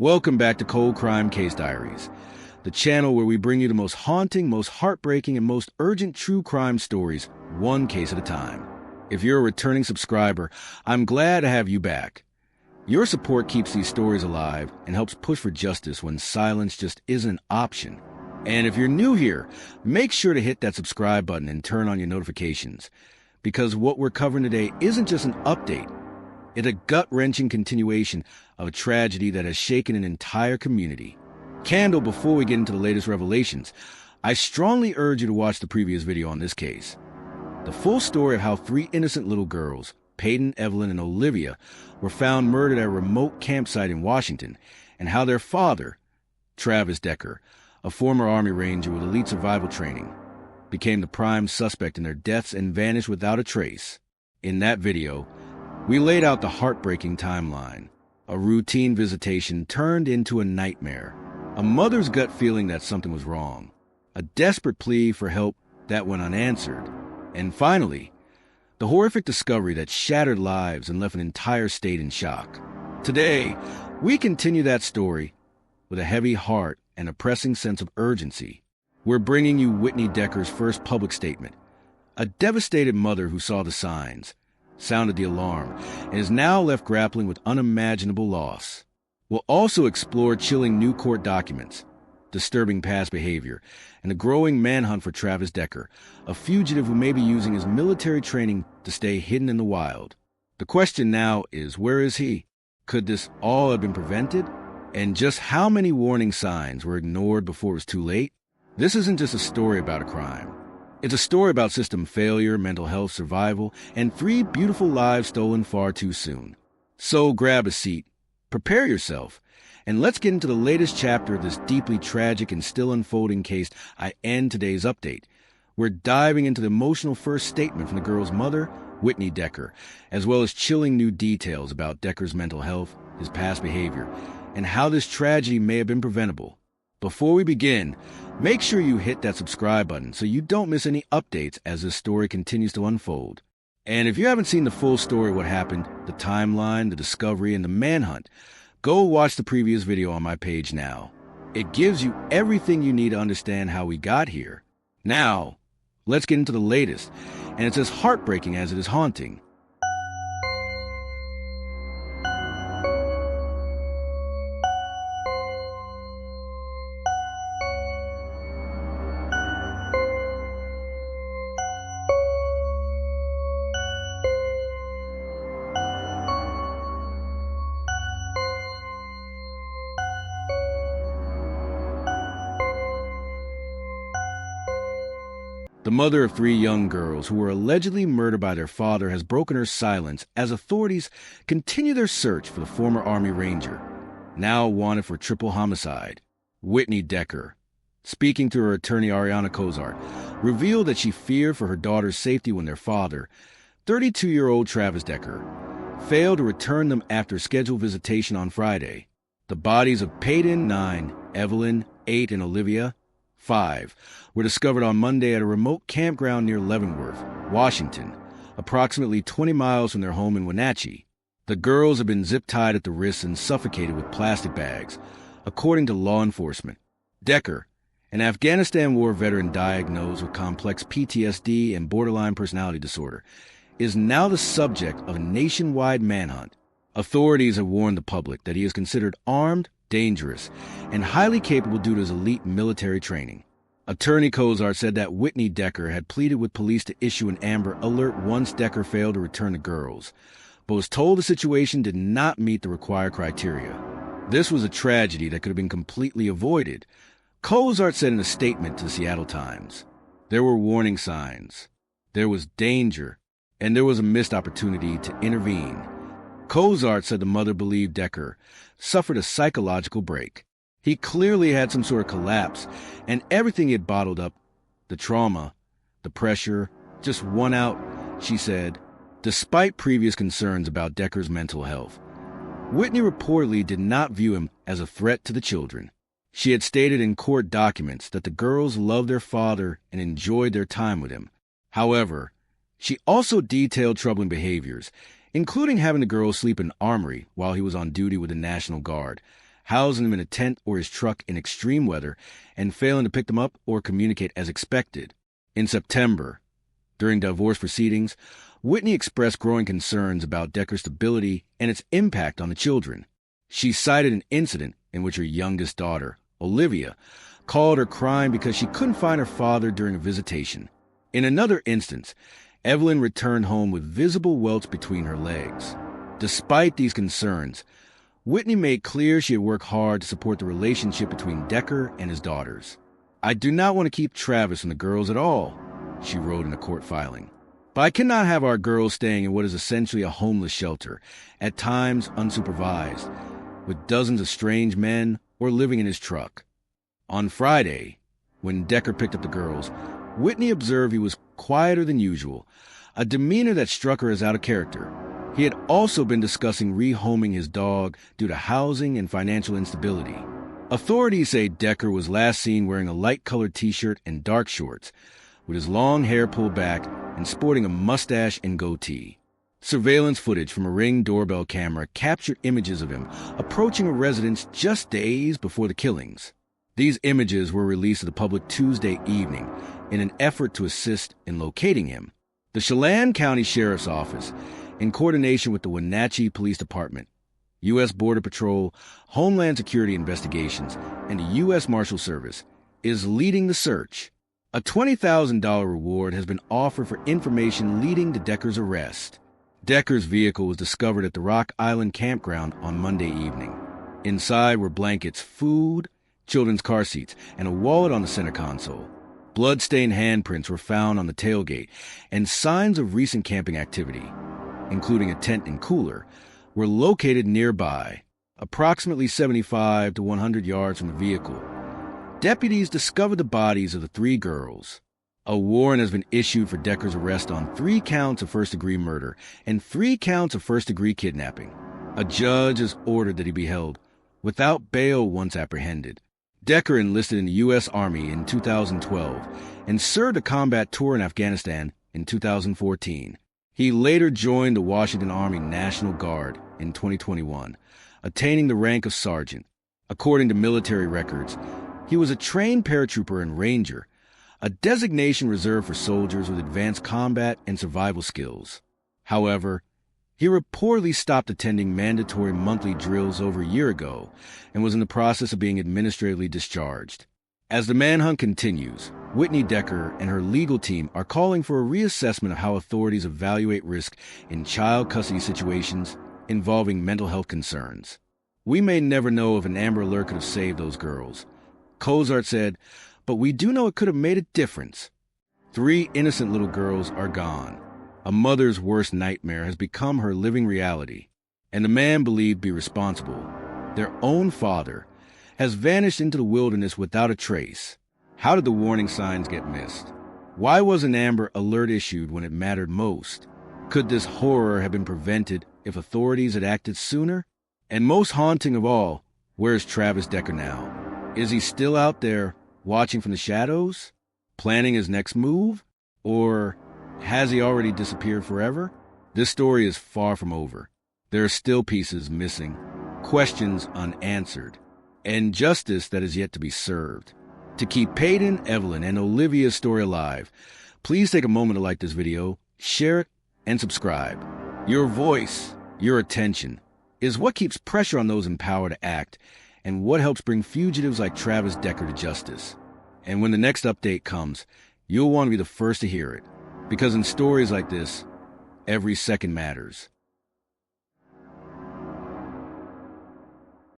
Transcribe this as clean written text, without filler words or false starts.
Welcome back to Cold Crime Case Diaries, the channel where we bring you the most haunting, most heartbreaking, and most urgent true crime stories, one case at a time. If you're a returning subscriber, I'm glad to have you back. Your support keeps these stories alive and helps push for justice when silence just isn't an option. And if you're new here, make sure to hit that subscribe button and turn on your notifications, because what we're covering today isn't just an update. It's a gut-wrenching continuation of a tragedy that has shaken an entire community. Candle, before we get into the latest revelations, I strongly urge you to watch the previous video on this case. The full story of how three innocent little girls, Paityn, Evelyn, and Olivia, were found murdered at a remote campsite in Washington, and how their father, Travis Decker, a former Army Ranger with elite survival training, became the prime suspect in their deaths and vanished without a trace. In that video, we laid out the heartbreaking timeline. A routine visitation turned into a nightmare. A mother's gut feeling that something was wrong. A desperate plea for help that went unanswered. And finally, the horrific discovery that shattered lives and left an entire state in shock. Today, we continue that story with a heavy heart and a pressing sense of urgency. We're bringing you Whitney Decker's first public statement. A devastated mother who saw the signs, sounded the alarm, and is now left grappling with unimaginable loss. We'll also explore chilling new court documents, disturbing past behavior, and a growing manhunt for Travis Decker, a fugitive who may be using his military training to stay hidden in the wild. The question now is, where is he? Could this all have been prevented? And just how many warning signs were ignored before it was too late? This isn't just a story about a crime. It's a story about system failure, mental health, survival, and three beautiful lives stolen far too soon. So grab a seat, prepare yourself, and let's get into the latest chapter of this deeply tragic and still unfolding case. I end today's update. We're diving into the emotional first statement from the girl's mother, Whitney Decker, as well as chilling new details about Decker's mental health, his past behavior, and how this tragedy may have been preventable. Before we begin, make sure you hit that subscribe button so you don't miss any updates as this story continues to unfold. And if you haven't seen the full story of what happened, the timeline, the discovery, and the manhunt, go watch the previous video on my page now. It gives you everything you need to understand how we got here. Now, let's get into the latest, and it's as heartbreaking as it is haunting. The mother of three young girls who were allegedly murdered by their father has broken her silence as authorities continue their search for the former Army Ranger, now wanted for triple homicide. Whitney Decker, speaking to her attorney Ariana Cozart, revealed that she feared for her daughter's safety when their father, 32-year-old Travis Decker, failed to return them after a scheduled visitation on Friday. The bodies of Paityn, 9, Evelyn, 8, and Olivia, 5, were discovered on Monday at a remote campground near Leavenworth, Washington, approximately 20 miles from their home in Wenatchee. The girls have been zip-tied at the wrists and suffocated with plastic bags, according to law enforcement. Decker, an Afghanistan war veteran diagnosed with complex PTSD and borderline personality disorder, is now the subject of a nationwide manhunt. Authorities have warned the public that he is considered armed, dangerous, and highly capable due to his elite military training. Attorney Cozart said that Whitney Decker had pleaded with police to issue an Amber Alert once Decker failed to return the girls, but was told the situation did not meet the required criteria. This was a tragedy that could have been completely avoided. Cozart said in a statement to the Seattle Times, "There were warning signs, there was danger, and there was a missed opportunity to intervene." Cozart said the mother believed Decker suffered a psychological break. He clearly had some sort of collapse, and everything he had bottled up, the trauma, the pressure, just won out, she said. Despite previous concerns about Decker's mental health, Whitney reportedly did not view him as a threat to the children. She had stated in court documents that the girls loved their father and enjoyed their time with him. However, she also detailed troubling behaviors, including having the girls sleep in an armory while he was on duty with the National Guard, housing them in a tent or his truck in extreme weather, and failing to pick them up or communicate as expected. In September, during divorce proceedings, Whitney expressed growing concerns about Decker's stability and its impact on the children. She cited an incident in which her youngest daughter, Olivia, called her crying because she couldn't find her father during a visitation. In another instance, Evelyn returned home with visible welts between her legs. Despite these concerns, Whitney made clear she had worked hard to support the relationship between Decker and his daughters. "I do not want to keep Travis and the girls at all," she wrote in a court filing. "But I cannot have our girls staying in what is essentially a homeless shelter, at times unsupervised, with dozens of strange men or living in his truck." On Friday, when Decker picked up the girls, Whitney observed he was quieter than usual, a demeanor that struck her as out of character. He had also been discussing rehoming his dog due to housing and financial instability. Authorities say Decker was last seen wearing a light-colored t-shirt and dark shorts, with his long hair pulled back and sporting a mustache and goatee. Surveillance footage from a Ring doorbell camera captured images of him approaching a residence just days before the killings. These images were released to the public Tuesday evening in an effort to assist in locating him. The Chelan County Sheriff's Office, in coordination with the Wenatchee Police Department, U.S. Border Patrol, Homeland Security Investigations, and the U.S. Marshal Service, is leading the search. A $20,000 reward has been offered for information leading to Decker's arrest. Decker's vehicle was discovered at the Rock Island Campground on Monday evening. Inside were blankets, food, children's car seats, and a wallet on the center console. Blood-stained handprints were found on the tailgate, and signs of recent camping activity, including a tent and cooler, were located nearby, approximately 75 to 100 yards from the vehicle. Deputies discovered the bodies of the 3 girls. A warrant has been issued for Decker's arrest on 3 counts of first-degree murder and 3 counts of first-degree kidnapping. A judge has ordered that he be held without bail once apprehended. Decker enlisted in the U.S. Army in 2012 and served a combat tour in Afghanistan in 2014. He later joined the Washington Army National Guard in 2021, attaining the rank of sergeant. According to military records, he was a trained paratrooper and ranger, a designation reserved for soldiers with advanced combat and survival skills. However, he reportedly stopped attending mandatory monthly drills over a year ago and was in the process of being administratively discharged. As the manhunt continues, Whitney Decker and her legal team are calling for a reassessment of how authorities evaluate risk in child custody situations involving mental health concerns. "We may never know if an Amber Alert could have saved those girls," Cozart said, "but we do know it could have made a difference." 3 innocent little girls are gone. A mother's worst nightmare has become her living reality, and the man believed to be responsible, their own father, has vanished into the wilderness without a trace. How did the warning signs get missed? Why was an Amber Alert issued when it mattered most? Could this horror have been prevented if authorities had acted sooner? And most haunting of all, where's Travis Decker now? Is he still out there, watching from the shadows, planning his next move? Or has he already disappeared forever? This story is far from over. There are still pieces missing, questions unanswered, and justice that is yet to be served. To keep Paityn, Evelyn, and Olivia's story alive, please take a moment to like this video, share it, and subscribe. Your voice, your attention, is what keeps pressure on those in power to act, and what helps bring fugitives like Travis Decker to justice. And when the next update comes, you'll want to be the first to hear it. Because in stories like this, every second matters.